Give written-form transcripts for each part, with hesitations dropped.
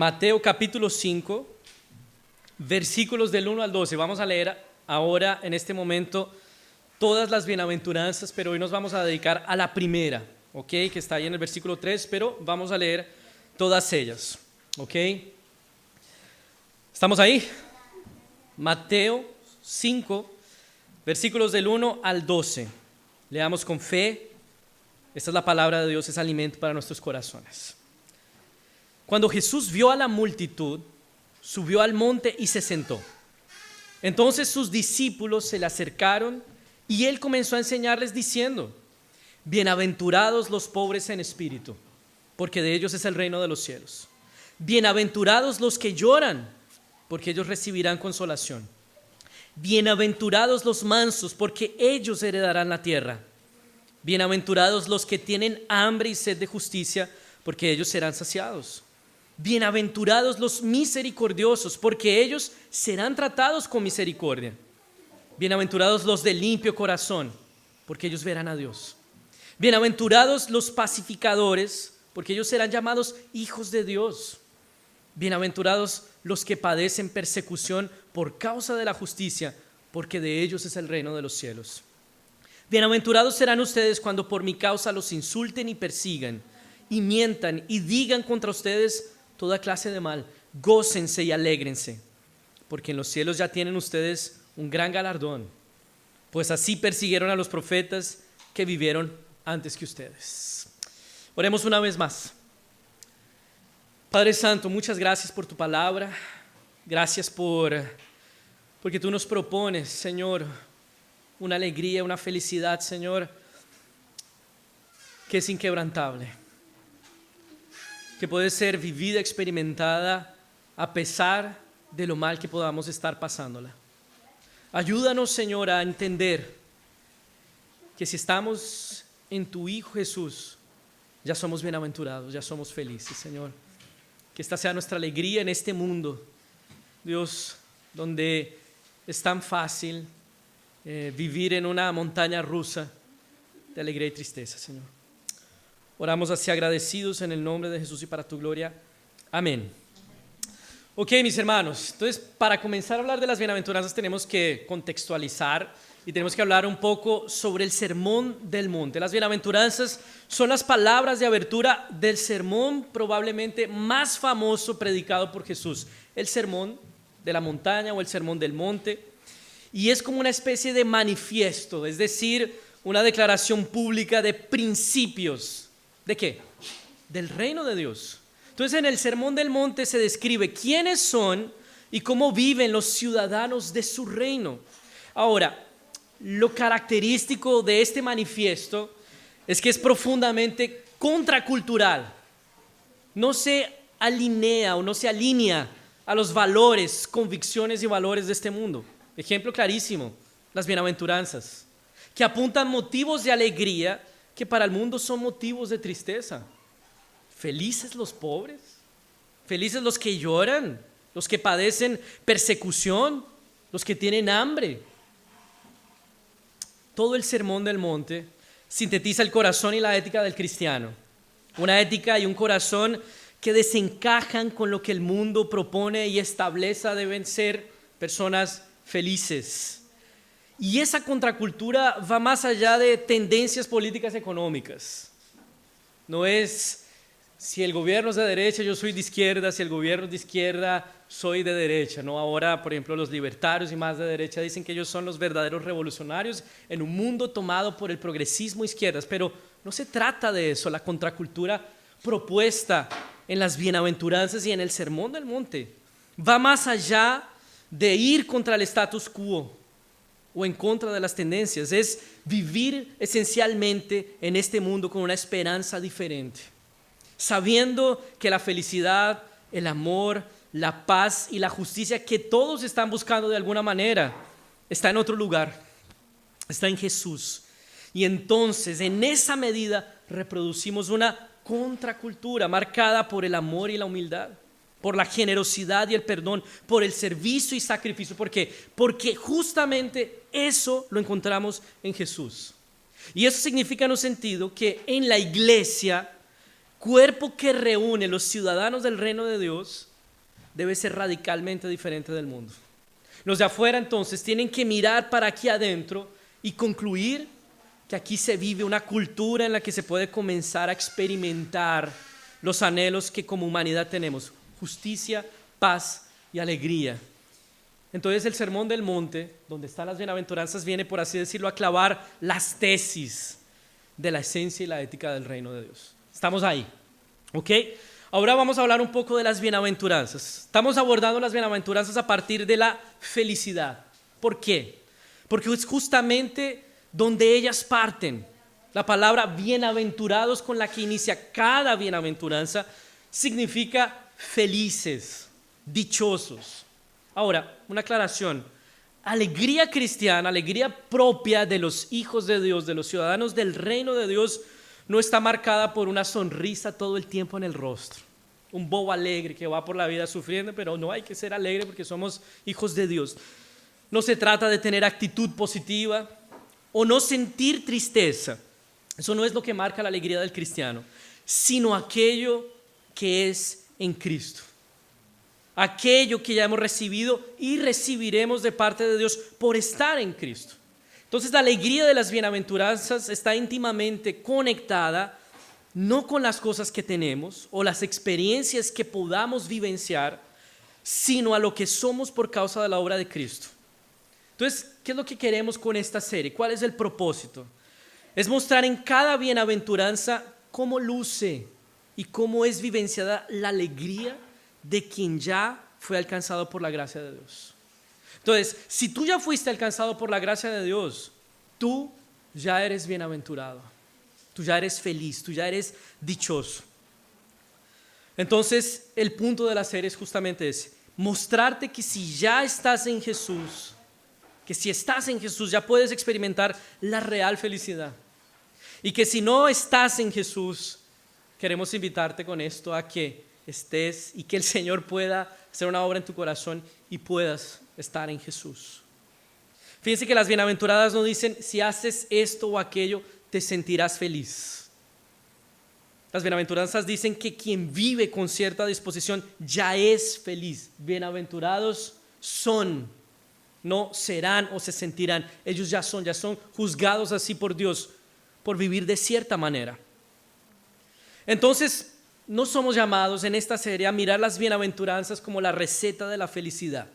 Mateo capítulo 5, versículos del 1 al 12. Vamos a leer ahora, en este momento, todas las bienaventuranzas, pero hoy nos vamos a dedicar a la primera, ¿ok? Que está ahí en el versículo 3, pero vamos a leer todas ellas, ¿ok? ¿Estamos ahí? Mateo 5, versículos del 1 al 12. Leamos con fe. Esta es la palabra de Dios, es alimento para nuestros corazones. Cuando Jesús vio a la multitud, subió al monte y se sentó. Entonces sus discípulos se le acercaron y él comenzó a enseñarles diciendo: bienaventurados los pobres en espíritu, porque de ellos es el reino de los cielos. Bienaventurados los que lloran, porque ellos recibirán consolación. Bienaventurados los mansos, porque ellos heredarán la tierra. Bienaventurados los que tienen hambre y sed de justicia, porque ellos serán saciados. Bienaventurados los misericordiosos, porque ellos serán tratados con misericordia. Bienaventurados los de limpio corazón, porque ellos verán a Dios. Bienaventurados los pacificadores, porque ellos serán llamados hijos de Dios. Bienaventurados los que padecen persecución por causa de la justicia, porque de ellos es el reino de los cielos. Bienaventurados serán ustedes cuando por mi causa los insulten y persigan, y mientan y digan contra ustedes toda clase de mal. Gócense y alégrense, porque en los cielos ya tienen ustedes un gran galardón, pues así persiguieron a los profetas que vivieron antes que ustedes. Oremos una vez más. Padre Santo, muchas gracias por tu palabra. Gracias porque tú nos propones, Señor, una alegría, una felicidad, Señor, que es inquebrantable, que puede ser vivida, experimentada a pesar de lo mal que podamos estar pasándola. Ayúdanos, Señor, a entender que si estamos en tu Hijo Jesús, ya somos bienaventurados, ya somos felices, Señor. Que esta sea nuestra alegría en este mundo, Dios, donde es tan fácil vivir en una montaña rusa de alegría y tristeza, Señor. Oramos así agradecidos en el nombre de Jesús y para tu gloria. Amén. Ok, mis hermanos, entonces para comenzar a hablar de las bienaventuranzas tenemos que contextualizar y tenemos que hablar un poco sobre el sermón del monte. Las bienaventuranzas son las palabras de abertura del sermón probablemente más famoso predicado por Jesús, el sermón de la montaña o el sermón del monte, y es como una especie de manifiesto, es decir, una declaración pública de principios. ¿De qué? Del reino de Dios. Entonces en el sermón del monte se describe quiénes son y cómo viven los ciudadanos de su reino. Ahora, lo característico de este manifiesto es que es profundamente contracultural. No se alinea o no se alinea a los valores, convicciones y valores de este mundo. Ejemplo clarísimo, las bienaventuranzas, que apuntan motivos de alegría que para el mundo son motivos de tristeza. Felices los pobres, felices los que lloran, los que padecen persecución, los que tienen hambre. Todo el sermón del monte sintetiza el corazón y la ética del cristiano. Una ética y un corazón que desencajan con lo que el mundo propone y establece deben ser personas felices. Y esa contracultura va más allá de tendencias políticas económicas. No es si el gobierno es de derecha, yo soy de izquierda, si el gobierno es de izquierda, soy de derecha, ¿no? Ahora, por ejemplo, los libertarios y más de derecha dicen que ellos son los verdaderos revolucionarios en un mundo tomado por el progresismo izquierdas, pero no se trata de eso. La contracultura propuesta en las bienaventuranzas y en el sermón del monte va más allá de ir contra el status quo o en contra de las tendencias, es vivir esencialmente en este mundo con una esperanza diferente, sabiendo que la felicidad, el amor, la paz y la justicia que todos están buscando de alguna manera está en otro lugar, está en Jesús. Y entonces en esa medida reproducimos una contracultura marcada por el amor y la humildad, por la generosidad y el perdón, por el servicio y sacrificio. ¿Por qué? Porque justamente eso lo encontramos en Jesús. Y eso significa en un sentido que en la iglesia, cuerpo que reúne los ciudadanos del reino de Dios, debe ser radicalmente diferente del mundo. Los de afuera entonces tienen que mirar para aquí adentro y concluir que aquí se vive una cultura en la que se puede comenzar a experimentar los anhelos que como humanidad tenemos: justicia, paz y alegría. Entonces el Sermón del Monte, donde están las bienaventuranzas, viene, por así decirlo, a clavar las tesis de la esencia y la ética del reino de Dios. Estamos ahí, ¿ok? Ahora vamos a hablar un poco de las bienaventuranzas. Estamos abordando las bienaventuranzas a partir de la felicidad. ¿Por qué? Porque es justamente donde ellas parten. La palabra bienaventurados, con la que inicia cada bienaventuranza, significa felices, dichosos. Ahora, una aclaración: alegría cristiana, alegría propia de los hijos de Dios, de los ciudadanos del reino de Dios, no está marcada por una sonrisa todo el tiempo en el rostro. Un bobo alegre que va por la vida sufriendo, pero no hay que ser alegre porque somos hijos de Dios. No se trata de tener actitud positiva o no sentir tristeza. Eso no es lo que marca la alegría del cristiano, sino aquello que es en Cristo. Aquello que ya hemos recibido y recibiremos de parte de Dios por estar en Cristo. Entonces la alegría de las bienaventuranzas está íntimamente conectada no con las cosas que tenemos o las experiencias que podamos vivenciar, sino a lo que somos por causa de la obra de Cristo. Entonces, ¿qué es lo que queremos con esta serie? ¿Cuál es el propósito? Es mostrar en cada bienaventuranza cómo luce y cómo es vivenciada la alegría de quien ya fue alcanzado por la gracia de Dios. Entonces, si tú ya fuiste alcanzado por la gracia de Dios, tú ya eres bienaventurado, tú ya eres feliz, tú ya eres dichoso. Entonces, el punto de la serie es justamente ese: mostrarte que si ya estás en Jesús, que si estás en Jesús ya puedes experimentar la real felicidad. Y que si no estás en Jesús, queremos invitarte con esto a que estés y que el Señor pueda hacer una obra en tu corazón y puedas estar en Jesús. Fíjense que las bienaventuradas no dicen si haces esto o aquello te sentirás feliz. Las bienaventuranzas dicen que quien vive con cierta disposición ya es feliz. Bienaventurados son, no serán o se sentirán. Ellos ya son juzgados así por Dios por vivir de cierta manera. Entonces, no somos llamados en esta serie a mirar las bienaventuranzas como la receta de la felicidad,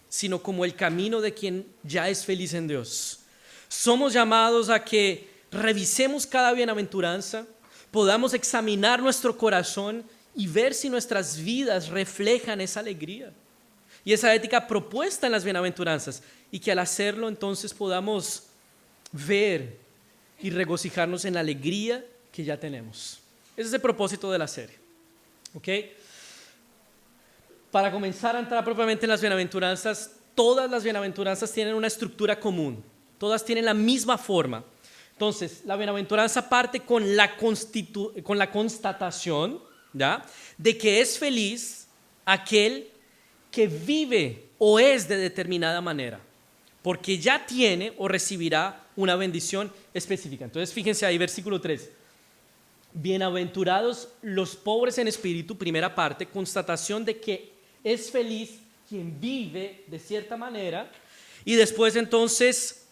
sino como el camino de quien ya es feliz en Dios. Somos llamados a que revisemos cada bienaventuranza, podamos examinar nuestro corazón y ver si nuestras vidas reflejan esa alegría y esa ética propuesta en las bienaventuranzas, y que al hacerlo entonces podamos ver y regocijarnos en la alegría que ya tenemos. Ese es el propósito de la serie, ¿ok? Para comenzar a entrar propiamente en las bienaventuranzas, todas las bienaventuranzas tienen una estructura común, todas tienen la misma forma. Entonces, la bienaventuranza parte con la constatación, ¿ya?, de que es feliz aquel que vive o es de determinada manera, porque ya tiene o recibirá una bendición específica. Entonces, fíjense ahí, versículo 3. Bienaventurados los pobres en espíritu, primera parte, constatación de que es feliz quien vive de cierta manera, y después entonces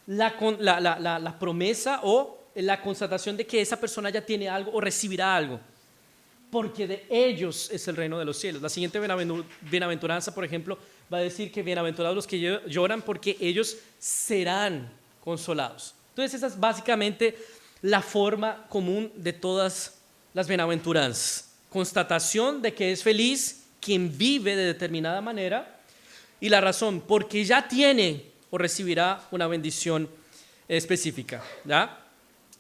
la promesa o la constatación de que esa persona ya tiene algo o recibirá algo, porque de ellos es el reino de los cielos. La siguiente bienaventuranza, por ejemplo, va a decir que bienaventurados los que lloran, porque ellos serán consolados. Entonces esa es básicamente la forma común de todas las bienaventuranzas: constatación de que es feliz quien vive de determinada manera, y la razón, porque ya tiene o recibirá una bendición específica, ¿ya?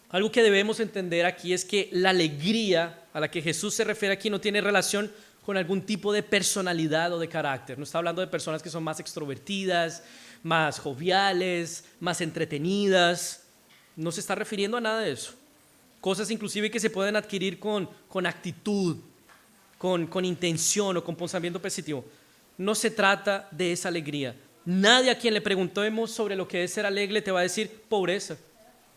Algo que debemos entender aquí es que la alegría a la que Jesús se refiere aquí no tiene relación con algún tipo de personalidad o de carácter. No está hablando de personas que son más extrovertidas, más joviales, más entretenidas. No se está refiriendo a nada de eso. Cosas inclusive que se pueden adquirir con actitud, con intención o con pensamiento positivo. No se trata de esa alegría. Nadie a quien le preguntemos sobre lo que es ser alegre te va a decir pobreza,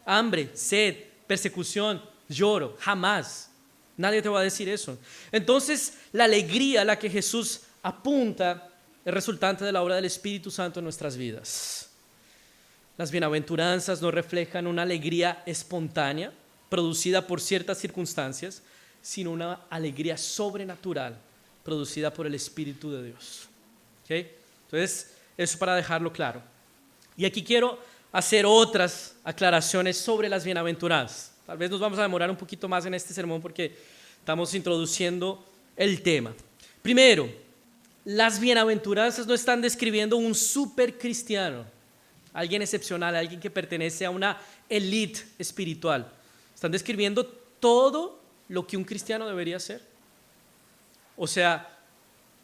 hambre, sed, persecución, lloro. Jamás. Nadie te va a decir eso. Entonces, la alegría a la que Jesús apunta el resultante de la obra del Espíritu Santo en nuestras vidas. Las bienaventuranzas no reflejan una alegría espontánea producida por ciertas circunstancias, sino una alegría sobrenatural producida por el Espíritu de Dios. ¿Okay? Entonces, eso para dejarlo claro. Y aquí quiero hacer otras aclaraciones sobre las bienaventuranzas. Tal vez nos vamos a demorar un poquito más en este sermón porque estamos introduciendo el tema. Primero, las bienaventuranzas no están describiendo un super cristiano, alguien excepcional, alguien que pertenece a una élite espiritual. Están describiendo todo lo que un cristiano debería ser. O sea,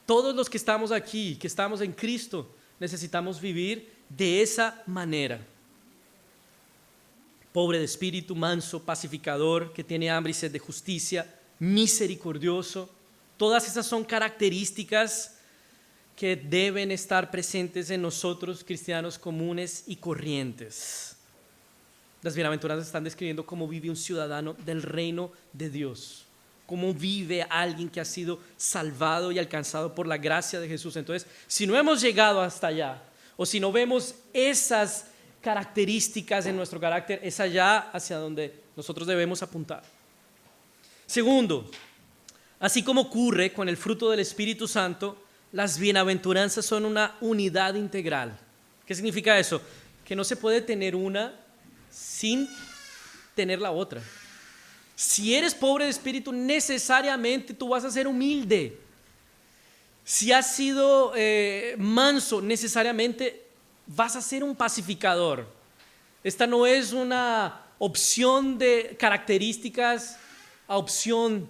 todos los que estamos aquí, que estamos en Cristo, necesitamos vivir de esa manera. Pobre de espíritu, manso, pacificador, que tiene hambre y sed de justicia, misericordioso. Todas esas son características que deben estar presentes en nosotros, cristianos comunes y corrientes. Las bienaventuranzas están describiendo cómo vive un ciudadano del reino de Dios, cómo vive alguien que ha sido salvado y alcanzado por la gracia de Jesús. Entonces, si no hemos llegado hasta allá, o si no vemos esas características en nuestro carácter, es allá hacia donde nosotros debemos apuntar. Segundo, así como ocurre con el fruto del Espíritu Santo, las bienaventuranzas son una unidad integral. ¿Qué significa eso? Que no se puede tener una sin tener la otra. Si eres pobre de espíritu, necesariamente tú vas a ser humilde. Si has sido manso, necesariamente vas a ser un pacificador. Esta no es una opción de características a opción,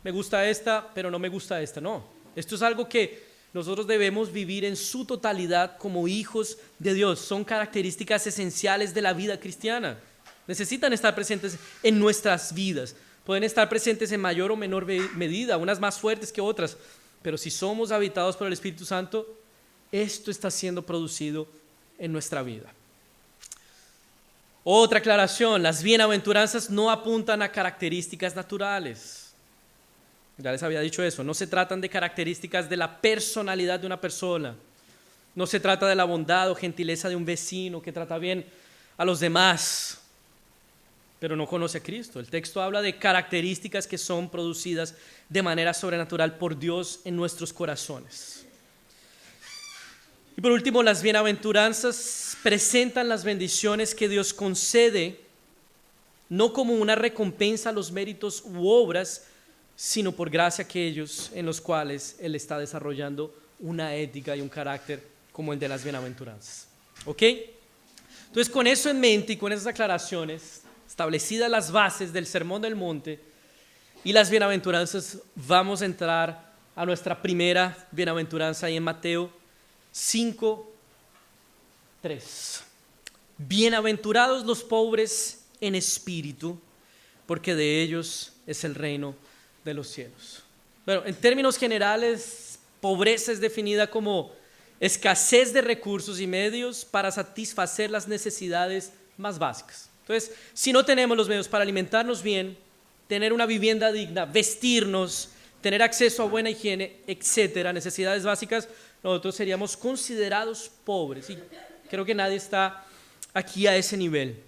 me gusta esta, pero no me gusta esta. No, esto es algo que nosotros debemos vivir en su totalidad como hijos de Dios. Son características esenciales de la vida cristiana. Necesitan estar presentes en nuestras vidas. Pueden estar presentes en mayor o menor medida, unas más fuertes que otras. Pero si somos habitados por el Espíritu Santo, esto está siendo producido en nuestra vida. Otra aclaración, las bienaventuranzas no apuntan a características naturales. Ya les había dicho eso, no se tratan de características de la personalidad de una persona. No se trata de la bondad o gentileza de un vecino que trata bien a los demás, pero no conoce a Cristo. El texto habla de características que son producidas de manera sobrenatural por Dios en nuestros corazones. Y por último, las bienaventuranzas presentan las bendiciones que Dios concede, no como una recompensa a los méritos u obras, sino por gracia a aquellos en los cuales Él está desarrollando una ética y un carácter como el de las bienaventuranzas. ¿Ok? Entonces, con eso en mente y con esas aclaraciones, establecidas las bases del Sermón del Monte y las bienaventuranzas, vamos a entrar a nuestra primera bienaventuranza ahí en Mateo 5:3. Bienaventurados los pobres en espíritu, porque de ellos es el reino de los cielos. Bueno, en términos generales, pobreza es definida como escasez de recursos y medios para satisfacer las necesidades más básicas. Entonces, si no tenemos los medios para alimentarnos bien, tener una vivienda digna, vestirnos, tener acceso a buena higiene, etcétera, necesidades básicas, nosotros seríamos considerados pobres. Y creo que nadie está aquí a ese nivel.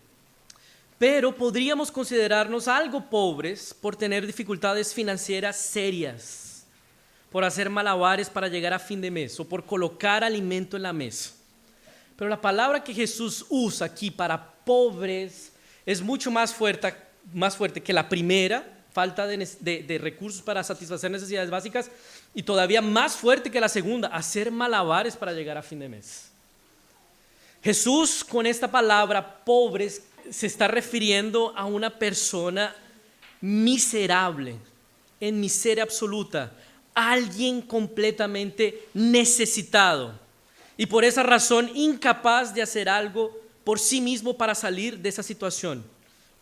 Pero podríamos considerarnos algo pobres por tener dificultades financieras serias, por hacer malabares para llegar a fin de mes o por colocar alimento en la mesa. Pero la palabra que Jesús usa aquí para pobres es mucho más fuerte que la primera, falta de recursos para satisfacer necesidades básicas, y todavía más fuerte que la segunda, hacer malabares para llegar a fin de mes. Jesús, con esta palabra pobres, se está refiriendo a una persona miserable, en miseria absoluta, alguien completamente necesitado y por esa razón incapaz de hacer algo por sí mismo para salir de esa situación.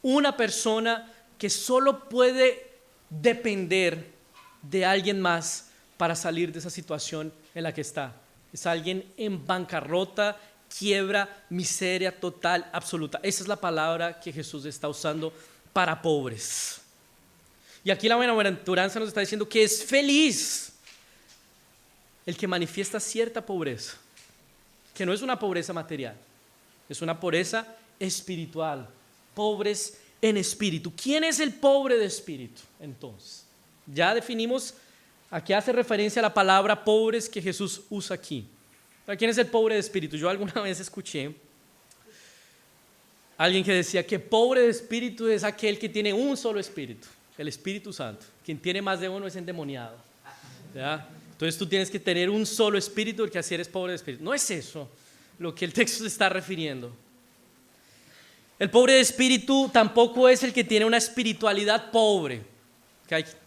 Una persona que solo puede depender de alguien más para salir de esa situación en la que está. Es alguien en bancarrota, quiebra, miseria total, absoluta. Esa es la palabra que Jesús está usando para pobres. Y aquí la bienaventuranza nos está diciendo que es feliz el que manifiesta cierta pobreza, que no es una pobreza material, es una pobreza espiritual, pobres en espíritu. ¿Quién es el pobre de espíritu entonces? Ya definimos a qué hace referencia la palabra pobres que Jesús usa aquí. ¿Quién es el pobre de espíritu? Yo alguna vez escuché a alguien que decía que pobre de espíritu es aquel que tiene un solo espíritu, el Espíritu Santo. Quien tiene más de uno es endemoniado, ¿ya? Entonces tú tienes que tener un solo espíritu porque así eres pobre de espíritu. No es eso lo que el texto se está refiriendo. El pobre de espíritu tampoco es el que tiene una espiritualidad pobre.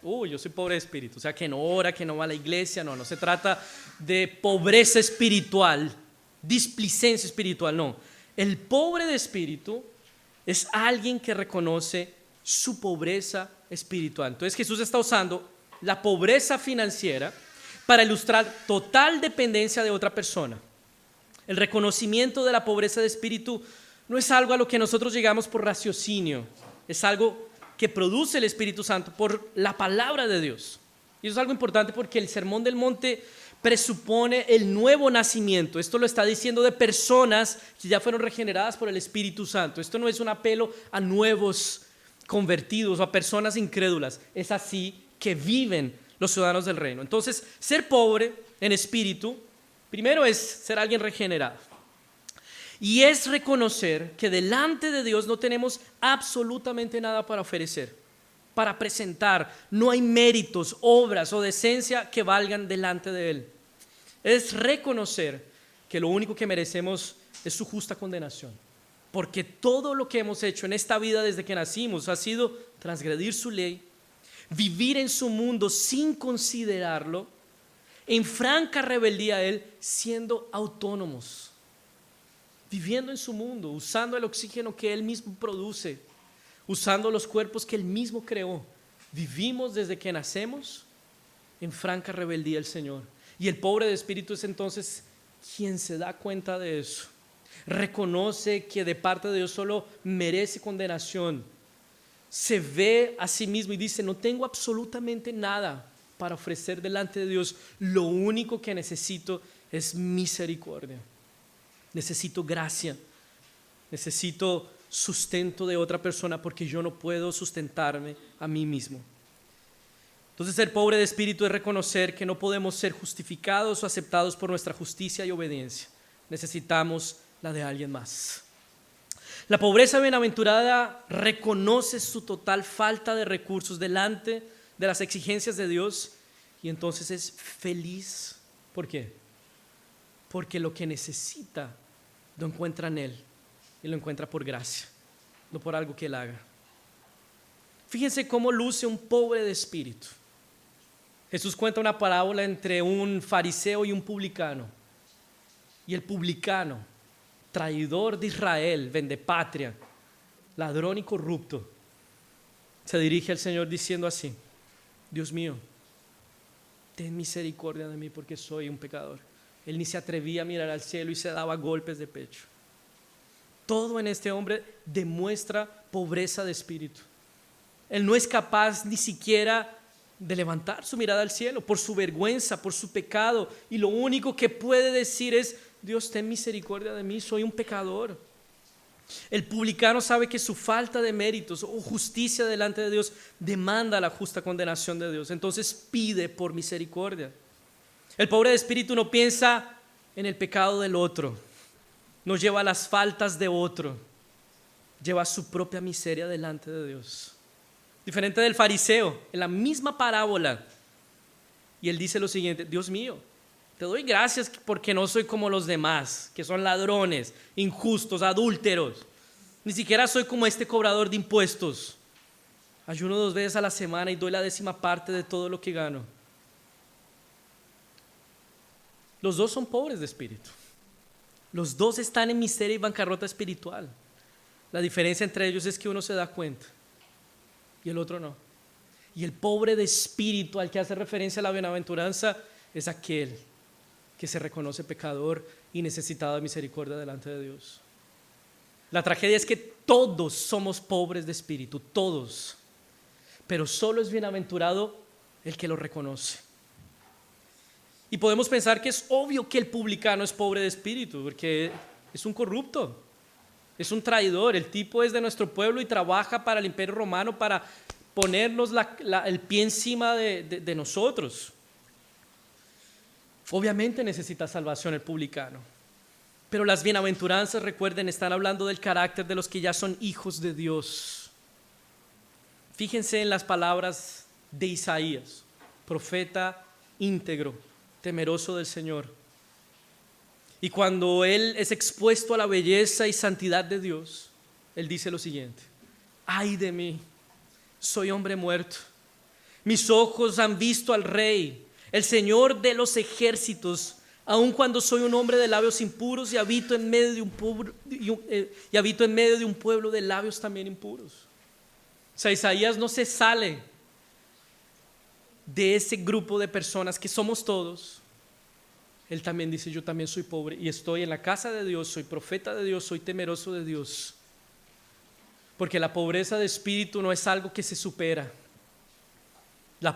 Yo soy pobre de espíritu, o sea, que no ora, que no va a la iglesia. No se trata de pobreza espiritual, displicencia espiritual, no. El pobre de espíritu es alguien que reconoce su pobreza espiritual. Entonces Jesús está usando la pobreza financiera para ilustrar total dependencia de otra persona. El reconocimiento de la pobreza de espíritu no es algo a lo que nosotros llegamos por raciocinio, es algo que produce el Espíritu Santo por la palabra de Dios. Y eso es algo importante porque el Sermón del Monte presupone el nuevo nacimiento. Esto lo está diciendo de personas que ya fueron regeneradas por el Espíritu Santo. Esto no es un apelo a nuevos convertidos o a personas incrédulas. Es así que viven los ciudadanos del reino. Entonces, ser pobre en espíritu, primero es ser alguien regenerado. Y es reconocer que delante de Dios no tenemos absolutamente nada para ofrecer, para presentar. No hay méritos, obras o decencia que valgan delante de Él. Es reconocer que lo único que merecemos es su justa condenación. Porque todo lo que hemos hecho en esta vida desde que nacimos ha sido transgredir su ley, vivir en su mundo sin considerarlo, en franca rebeldía a Él, siendo autónomos, viviendo en su mundo, usando el oxígeno que Él mismo produce, usando los cuerpos que Él mismo creó. Vivimos desde que nacemos en franca rebeldía al Señor. Y el pobre de espíritu es entonces quien se da cuenta de eso. Reconoce que de parte de Dios solo merece condenación. Se ve a sí mismo y dice: no tengo absolutamente nada para ofrecer delante de Dios. Lo único que necesito es misericordia. Necesito gracia. Necesito sustento de otra persona porque yo no puedo sustentarme a mí mismo. Entonces, ser pobre de espíritu es reconocer que no podemos ser justificados o aceptados por nuestra justicia y obediencia. Necesitamos la de alguien más. La pobreza bienaventurada reconoce su total falta de recursos delante de las exigencias de Dios y entonces es feliz. ¿Por qué? Porque lo que necesita lo encuentra en Él y lo encuentra por gracia, no por algo que Él haga. Fíjense cómo luce un pobre de espíritu. Jesús cuenta una parábola entre un fariseo y un publicano. Y el publicano, traidor de Israel, vendepatria, ladrón y corrupto, se dirige al Señor diciendo así: Dios mío, ten misericordia de mí porque soy un pecador. Él ni se atrevía a mirar al cielo y se daba golpes de pecho. Todo en este hombre demuestra pobreza de espíritu. Él no es capaz ni siquiera de levantar su mirada al cielo por su vergüenza, por su pecado, y lo único que puede decir es: Dios, ten misericordia de mí, soy un pecador. El publicano sabe que su falta de méritos o justicia delante de Dios demanda la justa condenación de Dios, entonces pide por misericordia. El pobre de espíritu no piensa en el pecado del otro, no lleva las faltas de otro, lleva su propia miseria delante de Dios. Diferente del fariseo, en la misma parábola, y él dice lo siguiente: Dios mío, te doy gracias porque no soy como los demás, que son ladrones, injustos, adúlteros. Ni siquiera soy como este cobrador de impuestos. Ayuno 2 veces a la semana y doy la 10ª de todo lo que gano. Los dos son pobres de espíritu. Los dos están en miseria y bancarrota espiritual. La diferencia entre ellos es que uno se da cuenta y el otro no. Y el pobre de espíritu al que hace referencia la bienaventuranza es aquel que se reconoce pecador y necesitado de misericordia delante de Dios. La tragedia es que todos somos pobres de espíritu, todos, pero solo es bienaventurado el que lo reconoce. Y podemos pensar que es obvio que el publicano es pobre de espíritu, porque es un corrupto, es un traidor. El tipo es de nuestro pueblo y trabaja para el Imperio Romano para ponernos el pie encima de nosotros. Obviamente necesita salvación el publicano. Pero las bienaventuranzas, recuerden, están hablando del carácter de los que ya son hijos de Dios. Fíjense en las palabras de Isaías, profeta íntegro, temeroso del Señor. Y cuando él es expuesto a la belleza y santidad de Dios, él dice lo siguiente: ay de mí, soy hombre muerto. Mis ojos han visto al Rey, el Señor de los ejércitos. Aun cuando soy un hombre de labios impuros y habito en medio de un pueblo de labios también impuros. O sea, Isaías no se sale de ese grupo de personas que somos todos. Él también dice: yo también soy pobre y estoy en la casa de Dios, soy profeta de Dios, soy temeroso de Dios. Porque la pobreza de espíritu no es algo que se supera. La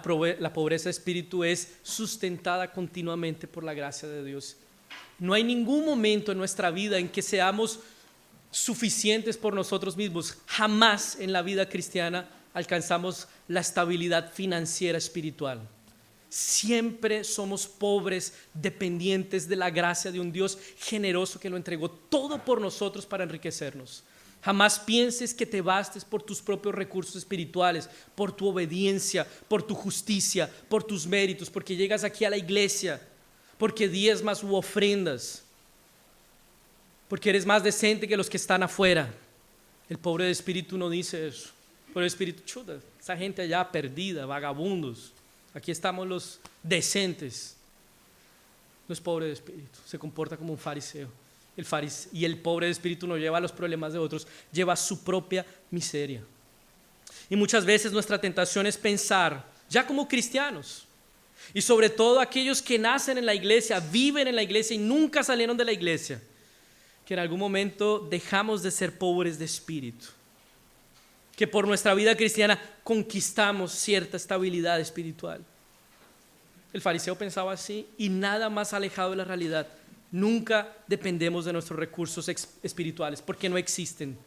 pobreza de espíritu es sustentada continuamente por la gracia de Dios. No hay ningún momento en nuestra vida en que seamos suficientes por nosotros mismos. Jamás en la vida cristiana alcanzamos la estabilidad financiera espiritual. Siempre somos pobres, dependientes de la gracia de un Dios generoso que lo entregó todo por nosotros para enriquecernos. Jamás pienses que te bastes por tus propios recursos espirituales, por tu obediencia, por tu justicia, por tus méritos, porque llegas aquí a la iglesia, porque diezmas u ofrendas, porque eres más decente que los que están afuera. El pobre de espíritu no dice eso. El pobre de espíritu, chuta, esa gente allá perdida, vagabundos. Aquí estamos los decentes. No es pobre de espíritu, se comporta como un fariseo. Y el pobre de espíritu no lleva los problemas de otros, lleva su propia miseria. Y muchas veces nuestra tentación es pensar, ya como cristianos, y sobre todo aquellos que nacen en la iglesia, viven en la iglesia y nunca salieron de la iglesia, que en algún momento dejamos de ser pobres de espíritu, que por nuestra vida cristiana conquistamos cierta estabilidad espiritual. El fariseo pensaba así y nada más alejado de la realidad. Nunca dependemos de nuestros recursos espirituales porque no existen.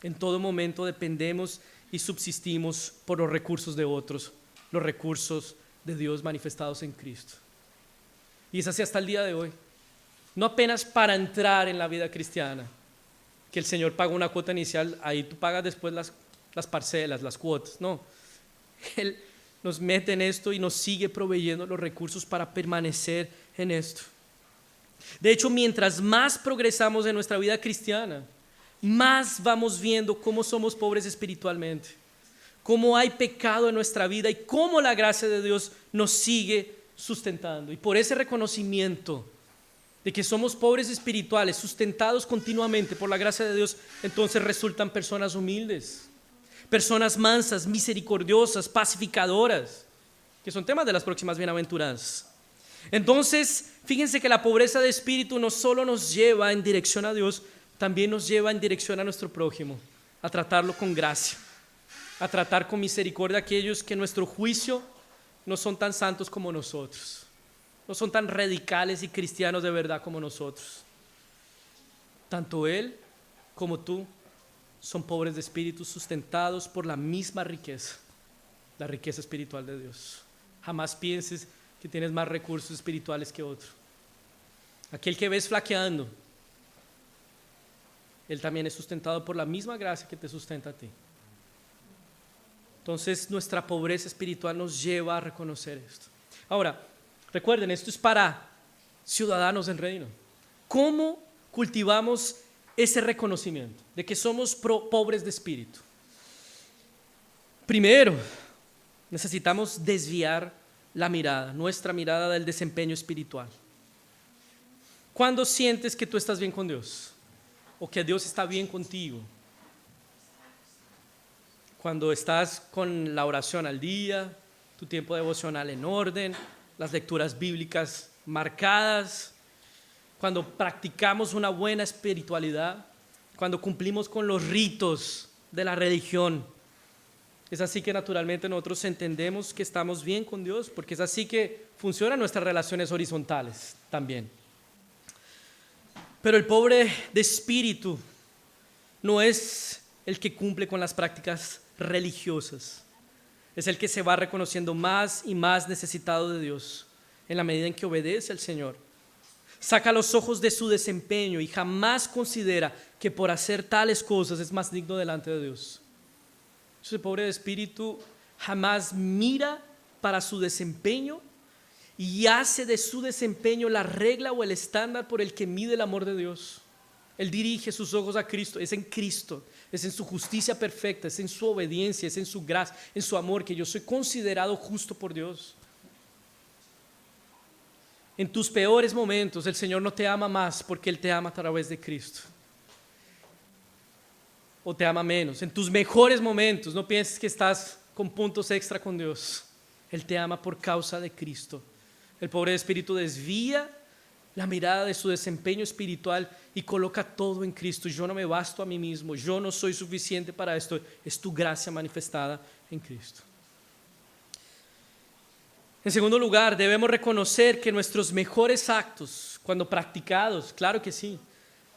En todo momento dependemos y subsistimos por los recursos de otros, los recursos de Dios manifestados en Cristo. Y es así hasta el día de hoy. No apenas para entrar en la vida cristiana, que el Señor paga una cuota inicial, ahí tú pagas después las parcelas, las cuotas. No, Él nos mete en esto y nos sigue proveyendo los recursos para permanecer en esto. De hecho, mientras más progresamos en nuestra vida cristiana, más vamos viendo cómo somos pobres espiritualmente, cómo hay pecado en nuestra vida y cómo la gracia de Dios nos sigue sustentando. Y por ese reconocimiento de que somos pobres espirituales, sustentados continuamente por la gracia de Dios, entonces resultan personas humildes, personas mansas, misericordiosas, pacificadoras, que son temas de las próximas bienaventuranzas. Entonces, fíjense que la pobreza de espíritu no solo nos lleva en dirección a Dios, también nos lleva en dirección a nuestro prójimo, a tratarlo con gracia, a tratar con misericordia a aquellos que en nuestro juicio no son tan santos como nosotros, no son tan radicales y cristianos de verdad como nosotros. Tanto él como tú son pobres de espíritu, sustentados por la misma riqueza, la riqueza espiritual de Dios. Jamás pienses que tienes más recursos espirituales que otro. Aquel que ves flaqueando, él también es sustentado por la misma gracia que te sustenta a ti. Entonces nuestra pobreza espiritual nos lleva a reconocer esto. Ahora, recuerden, esto es para ciudadanos del reino. ¿Cómo cultivamos ese reconocimiento de que somos pobres de espíritu? Primero, necesitamos desviar la mirada, nuestra mirada del desempeño espiritual. ¿Cuándo sientes que tú estás bien con Dios? ¿O que Dios está bien contigo? Cuando estás con la oración al día, tu tiempo devocional en orden, las lecturas bíblicas marcadas, cuando practicamos una buena espiritualidad, cuando cumplimos con los ritos de la religión, Es así que naturalmente nosotros entendemos que estamos bien con Dios, porque es así que funcionan nuestras relaciones horizontales también. Pero el pobre de espíritu no es el que cumple con las prácticas religiosas. Es el que se va reconociendo más y más necesitado de Dios en la medida en que obedece al Señor. Saca los ojos de su desempeño y jamás considera que por hacer tales cosas es más digno delante de Dios. Ese pobre de espíritu jamás mira para su desempeño y hace de su desempeño la regla o el estándar por el que mide el amor de Dios. Él dirige sus ojos a Cristo, es en Cristo, es en su justicia perfecta, es en su obediencia, es en su gracia, en su amor, que yo soy considerado justo por Dios. En tus peores momentos el Señor no te ama más porque Él te ama a través de Cristo. O te ama menos. En tus mejores momentos no pienses que estás con puntos extra con Dios. Él te ama por causa de Cristo. El pobre de espíritu desvía la mirada de su desempeño espiritual y coloca todo en Cristo. Yo no me basto a mí mismo, yo no soy suficiente para esto. Es tu gracia manifestada en Cristo. En segundo lugar, debemos reconocer que nuestros mejores actos, cuando practicados, claro que sí,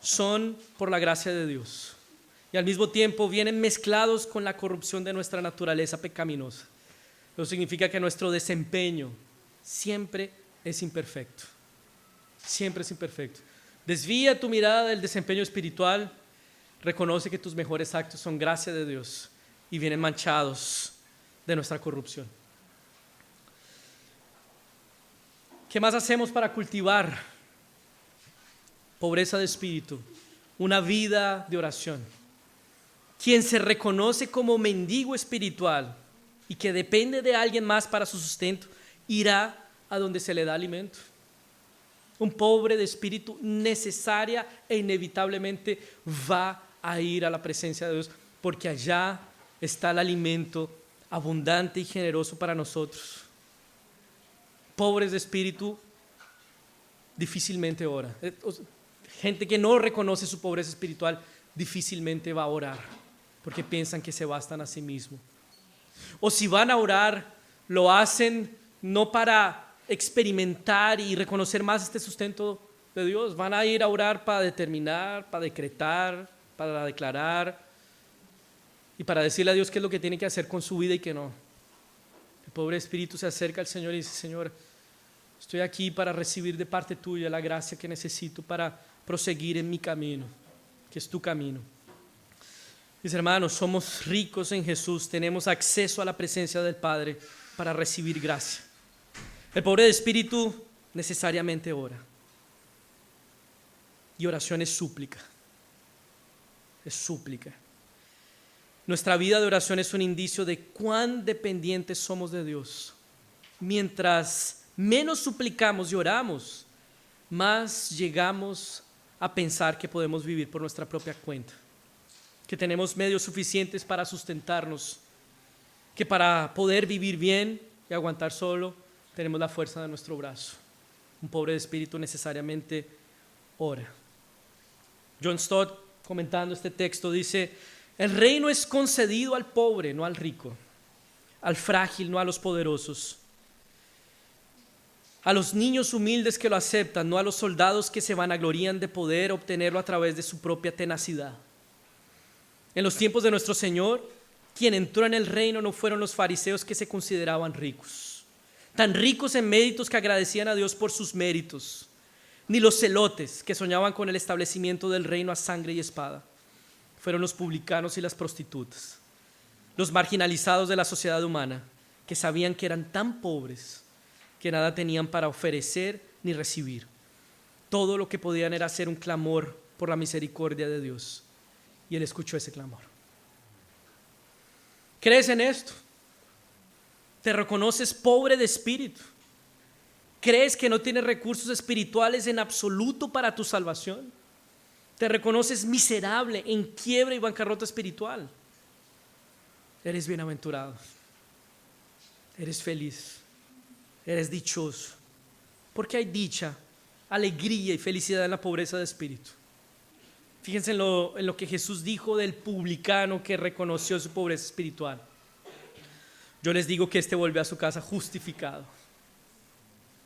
son por la gracia de Dios. Y al mismo tiempo vienen mezclados con la corrupción de nuestra naturaleza pecaminosa. Eso significa que nuestro desempeño siempre es imperfecto. Siempre es imperfecto. Desvía tu mirada del desempeño espiritual, reconoce que tus mejores actos son gracia de Dios y vienen manchados de nuestra corrupción. ¿Qué más hacemos para cultivar pobreza de espíritu? Una vida de oración. Quien se reconoce como mendigo espiritual y que depende de alguien más para su sustento, irá a donde se le da alimento. Un pobre de espíritu necesaria e inevitablemente va a ir a la presencia de Dios, porque allá está el alimento abundante y generoso para nosotros. Pobres de espíritu difícilmente ora. Gente que no reconoce su pobreza espiritual difícilmente va a orar, porque piensan que se bastan a sí mismos. O si van a orar, lo hacen no para experimentar y reconocer más este sustento de Dios. Van a ir a orar para determinar, para decretar, para declarar y para decirle a Dios qué es lo que tiene que hacer con su vida y qué no. El pobre espíritu se acerca al Señor y dice: Señor, estoy aquí para recibir de parte tuya la gracia que necesito para proseguir en mi camino, que es tu camino. Mis hermanos, somos ricos en Jesús, tenemos acceso a la presencia del Padre para recibir gracia. El pobre de espíritu necesariamente ora. Y oración es súplica. Es súplica. Nuestra vida de oración es un indicio de cuán dependientes somos de Dios. Mientras menos suplicamos y oramos, más llegamos a pensar que podemos vivir por nuestra propia cuenta, que tenemos medios suficientes para sustentarnos, que para poder vivir bien y aguantar solo, tenemos la fuerza de nuestro brazo. Un pobre de espíritu necesariamente ora. John Stott, comentando este texto, dice: el reino es concedido al pobre, no al rico, al frágil, no a los poderosos, a los niños humildes que lo aceptan, no a los soldados que se vanaglorían de poder obtenerlo a través de su propia tenacidad. En los tiempos de nuestro Señor, quien entró en el reino no fueron los fariseos que se consideraban ricos, tan ricos en méritos que agradecían a Dios por sus méritos, ni los celotes que soñaban con el establecimiento del reino a sangre y espada. Fueron los publicanos y las prostitutas, los marginalizados de la sociedad humana, que sabían que eran tan pobres que nada tenían para ofrecer ni recibir. Todo lo que podían era hacer un clamor por la misericordia de Dios. Y Él escuchó ese clamor. ¿Crees en esto? ¿Te reconoces pobre de espíritu? ¿Crees que no tienes recursos espirituales en absoluto para tu salvación? ¿Te reconoces miserable, en quiebra y bancarrota espiritual? Eres bienaventurado. Eres feliz. Eres dichoso. Porque hay dicha, alegría y felicidad en la pobreza de espíritu. Fíjense en lo que Jesús dijo del publicano que reconoció su pobreza espiritual. Yo les digo que éste vuelve a su casa justificado.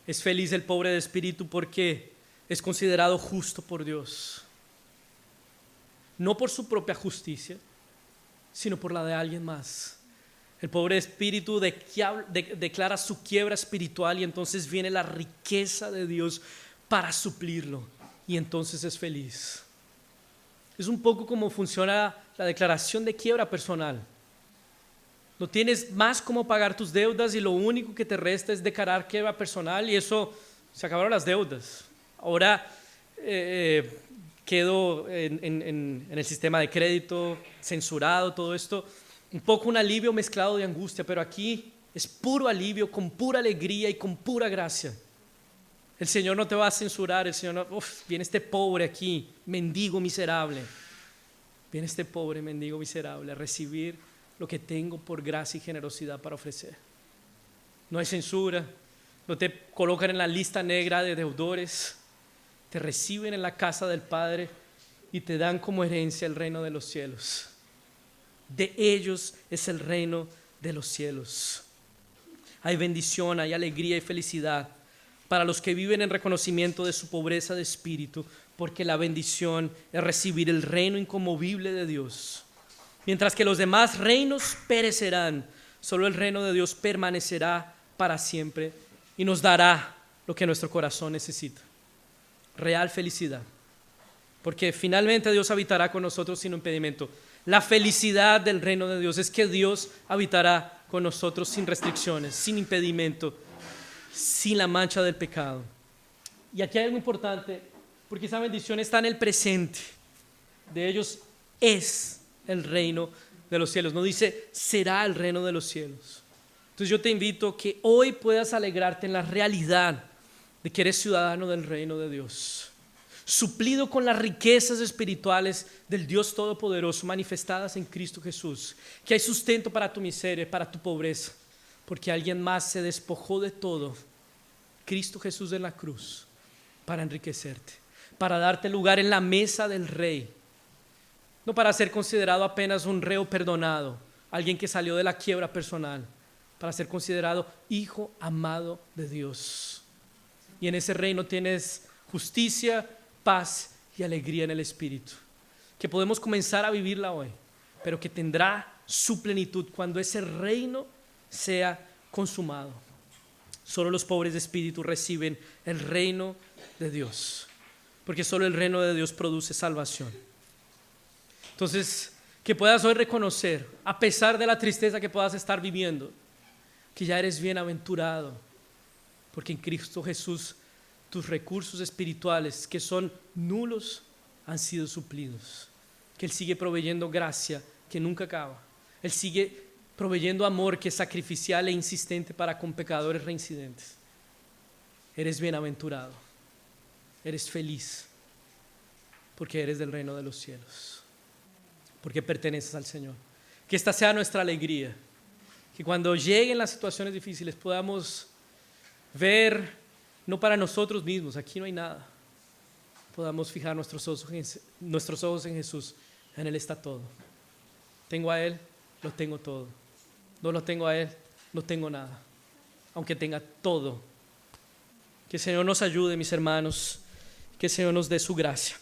Es feliz el pobre de espíritu porque es considerado justo por Dios. No por su propia justicia, sino por la de alguien más. El pobre de espíritu declara su quiebra espiritual y entonces viene la riqueza de Dios para suplirlo y entonces es feliz. Es un poco como funciona la declaración de quiebra personal. No tienes más cómo pagar tus deudas y lo único que te resta es declarar quiebra personal y eso, se acabaron las deudas. Ahora quedo en el sistema de crédito, censurado, todo esto. Un poco un alivio mezclado de angustia, pero aquí es puro alivio, con pura alegría y con pura gracia. El Señor no te va a censurar, el Señor no, viene este pobre aquí, mendigo miserable. Viene este pobre mendigo miserable a recibir lo que tengo por gracia y generosidad para ofrecer. No hay censura, no te colocan en la lista negra de deudores, te reciben en la casa del Padre y te dan como herencia el reino de los cielos. De ellos es el reino de los cielos. Hay bendición, hay alegría y felicidad para los que viven en reconocimiento de su pobreza de espíritu, porque la bendición es recibir el reino inconmovible de Dios. Mientras que los demás reinos perecerán, solo el reino de Dios permanecerá para siempre y nos dará lo que nuestro corazón necesita. Real felicidad, porque finalmente Dios habitará con nosotros sin impedimento. La felicidad del reino de Dios es que Dios habitará con nosotros sin restricciones, sin impedimento, sin la mancha del pecado. Y aquí hay algo importante, porque esa bendición está en el presente. De ellos es el reino de los cielos. No dice será el reino de los cielos. Entonces yo te invito a que hoy puedas alegrarte en la realidad de que eres ciudadano del reino de Dios, suplido con las riquezas espirituales del Dios Todopoderoso manifestadas en Cristo Jesús, que hay sustento para tu miseria, para tu pobreza, porque alguien más se despojó de todo, Cristo Jesús en la cruz, para enriquecerte, para darte lugar en la mesa del Rey, no para ser considerado apenas un reo perdonado, alguien que salió de la quiebra personal, para ser considerado hijo amado de Dios. Y en ese reino tienes justicia, paz y alegría en el Espíritu, que podemos comenzar a vivirla hoy, pero que tendrá su plenitud cuando ese reino sea consumado. Solo los pobres de espíritu reciben el reino de Dios, porque solo el reino de Dios produce salvación. Entonces, que puedas hoy reconocer, a pesar de la tristeza que puedas estar viviendo, que ya eres bienaventurado, porque en Cristo Jesús tus recursos espirituales que son nulos han sido suplidos, que Él sigue proveyendo gracia que nunca acaba, Él sigue proveyendo amor que es sacrificial e insistente para con pecadores reincidentes. Eres bienaventurado, eres feliz, porque eres del reino de los cielos, porque perteneces al Señor. Que esta sea nuestra alegría, que cuando lleguen las situaciones difíciles podamos ver, no para nosotros mismos, aquí no hay nada, podamos fijar nuestros ojos en Jesús. En Él está todo. Tengo a Él, lo tengo todo. No lo tengo a Él, no tengo nada, aunque tenga todo. Que el Señor nos ayude, mis hermanos, que el Señor nos dé su gracia.